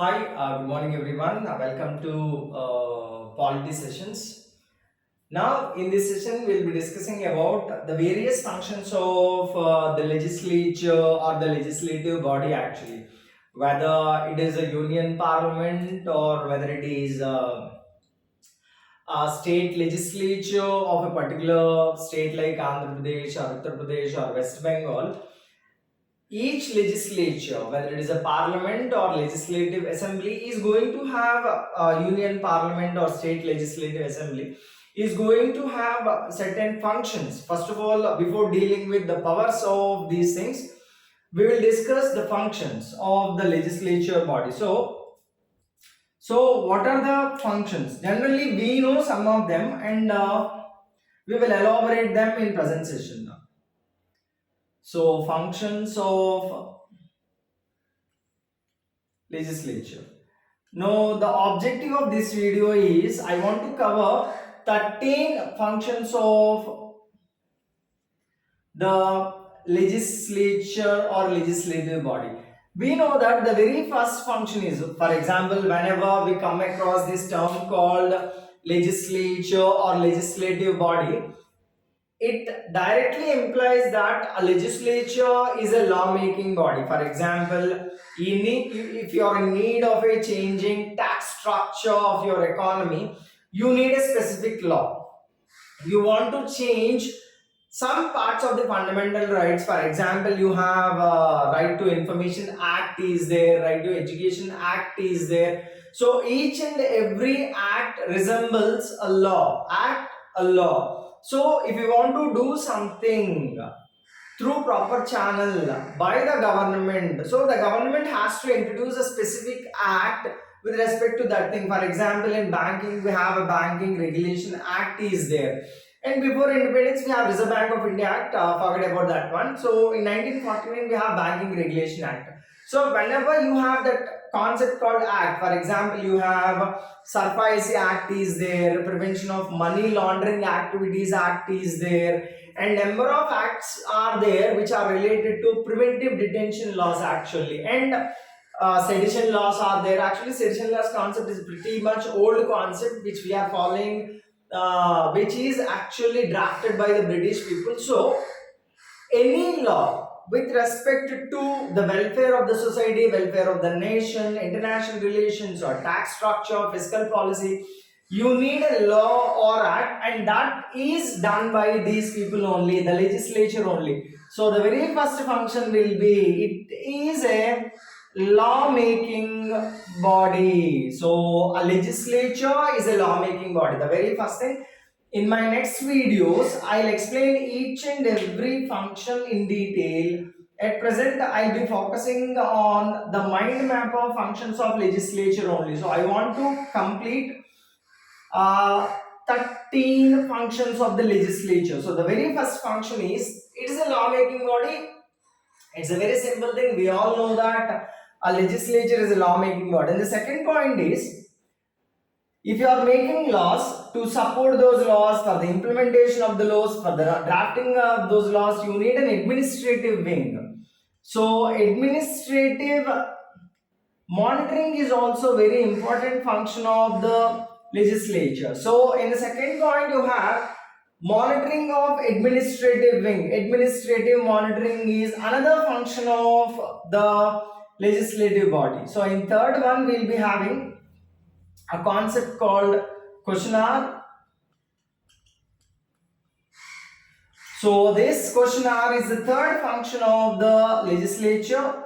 Hi, good morning everyone. Welcome to Polity Sessions. Now, in this session, we'll be discussing about the various functions of the legislature or the legislative body actually. Whether it is a union parliament or whether it is a state legislature of a particular state like Andhra Pradesh or Uttar Pradesh or West Bengal. Each legislature, whether it is a parliament or legislative assembly, is going to have a union parliament or state legislative assembly is going to have certain functions. First of all, before dealing with the powers of these things, we will discuss the functions of the legislature body. So what are the functions? Generally, we know some of them, and we will elaborate them in present session now. So functions of legislature. Now, the objective of this video is I want to cover 13 functions of the legislature or legislative body. We know that the very first function is, for example, whenever we come across this term called legislature or legislative body, it directly implies that a legislature is a law-making body. For example, if you are in need of a changing tax structure of your economy, you need a specific law. You want to change some parts of the fundamental rights. For example, you have right to information act is there, right to education act is there. So each and every act resembles a law, a law. So if you want to do something through proper channel by the government, so the government has to introduce a specific act with respect to that thing. For example, in banking, we have a banking regulation act is there, and before independence we have Reserve Bank of India Act. Forget about that one. So in 1949 we have Banking Regulation Act. So whenever you have that concept called act, for example, you have SARFAISI Act is there, Prevention of Money Laundering Activities Act is there, and number of acts are there which are related to preventive detention laws actually, and sedition laws are there. Actually, sedition laws concept is pretty much old concept which we are following, which is actually drafted by the British people. So any law with respect to the welfare of the society, welfare of the nation, international relations or tax structure, fiscal policy, you need a law or act, and that is done by these people only, the legislature only. So the very first function will be, it is a law making body. So a legislature is a law making body, the very first thing. In my next videos, I'll explain each and every function in detail. At present, I'll be focusing on the mind map of functions of legislature only. So I want to complete uh, 13 functions of the legislature. So the very first function is, it is a law-making body. It's a very simple thing. We all know that a legislature is a law-making body. And the second point is, if you are making laws, to support those laws, for the implementation of the laws, for the drafting of those laws, you need an administrative wing. So administrative monitoring is also very important function of the legislature. So in the second point, you have monitoring of administrative wing. Administrative monitoring is another function of the legislative body. So in third one, we'll be having a concept called questionnaire. So this questionnaire is the third function of the legislature,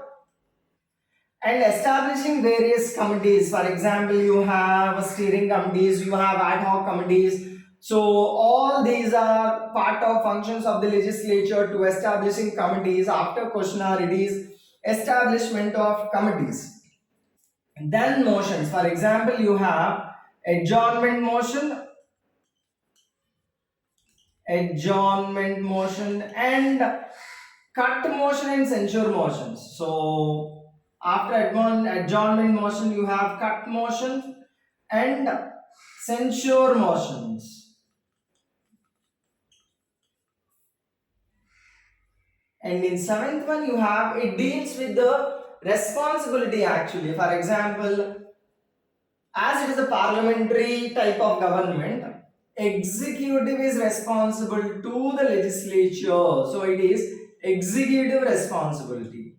and establishing various committees. For example, you have steering committees, you have ad hoc committees. So all these are part of functions of the legislature to establishing committees. After questionnaire, it is establishment of committees. And then motions. For example, you have adjournment motion, and cut motion and censure motions. So after adjournment motion, you have cut motion and censure motions. And in seventh one, you have, it deals with the responsibility actually. For example, as it is a parliamentary type of government, executive is responsible to the legislature. So it is executive responsibility.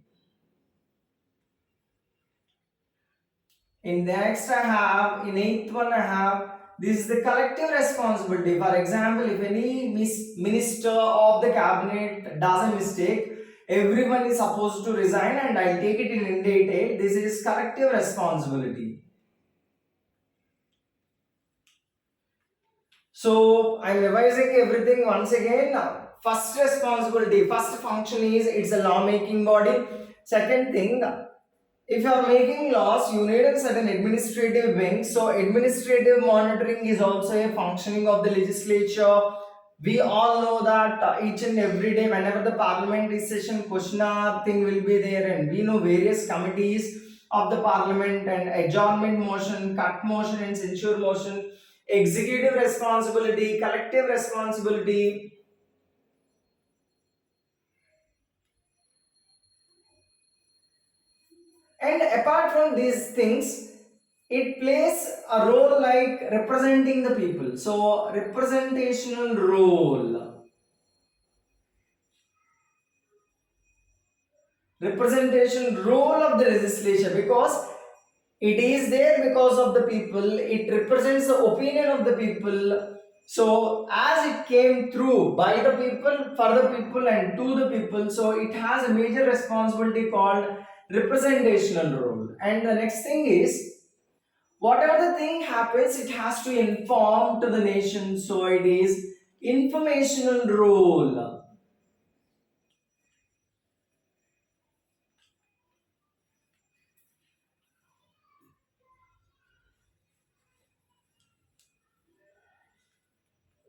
In next I have, in eighth one I have, this is the collective responsibility. For example, if any minister of the cabinet does a mistake, everyone is supposed to resign, and I'll take it in detail. This is collective responsibility. So I'm revising everything once again. Now, first responsibility, first function is it's a lawmaking body. Second thing, if you are making laws, you need a certain administrative wing. So administrative monitoring is also a functioning of the legislature. We all know that each and every day, whenever the parliament is session, question hour thing will be there, and we know various committees of the parliament and adjournment motion, cut motion, and censure motion, executive responsibility, collective responsibility. And apart from these things, it plays a role like representing the people. So, representational role. Representation role of the legislature, because it is there because of the people, it represents the opinion of the people. So, as it came through by the people, for the people, and to the people, so it has a major responsibility called representational role. And the next thing is, whatever the thing happens, it has to inform to the nation. So it is informational role.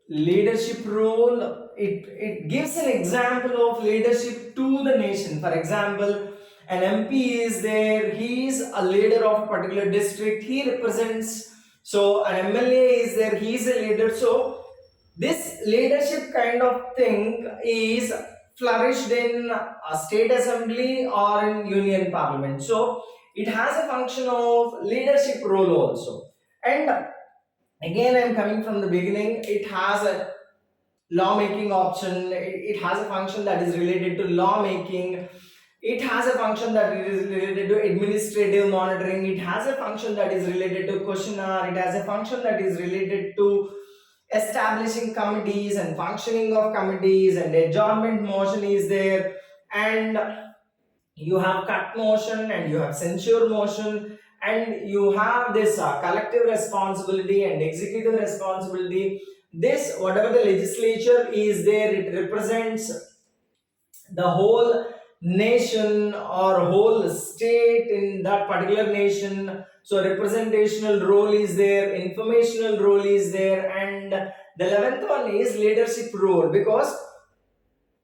Leadership role, it gives an example of leadership to the nation. For example, an MP is there, he is a leader of a particular district, he represents. So an MLA is there, he is a leader. So this leadership kind of thing is flourished in a state assembly or in union parliament. So it has a function of leadership role also. And again, I'm coming from the beginning, it has a lawmaking option, it has a function that is related to lawmaking, it has a function that is related to administrative monitoring, it has a function that is related to questionnaire, it has a function that is related to establishing committees and functioning of committees, and adjournment motion is there, and you have cut motion, and you have censure motion, and you have this collective responsibility and executive responsibility. This, whatever the legislature is there, it represents the whole nation or whole state in that particular nation. So representational role is there, informational role is there, and the 11th one is leadership role, because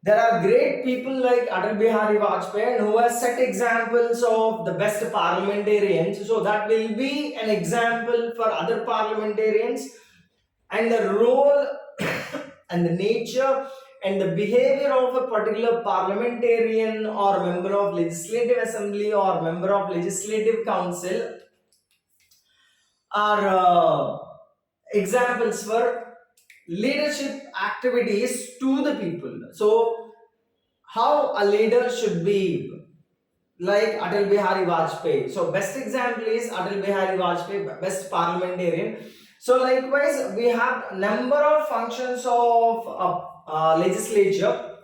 there are great people like Atal Bihari Vajpayee who has set examples of the best parliamentarians. So that will be an example for other parliamentarians, and the role and the nature and the behavior of a particular parliamentarian or member of legislative assembly or member of legislative council are examples for leadership activities to the people. So how a leader should be, like Atal Bihari Vajpayee. So best example is Atal Bihari Vajpayee, best parliamentarian. So likewise, we have number of functions of legislature,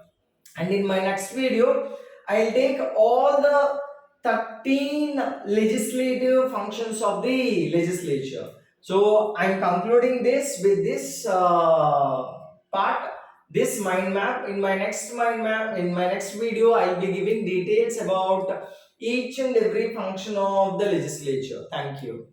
and in my next video, I'll take all the 13 legislative functions of the legislature. So I'm concluding this with this part, this mind map. In my next mind map, in my next video, I'll be giving details about each and every function of the legislature. Thank you.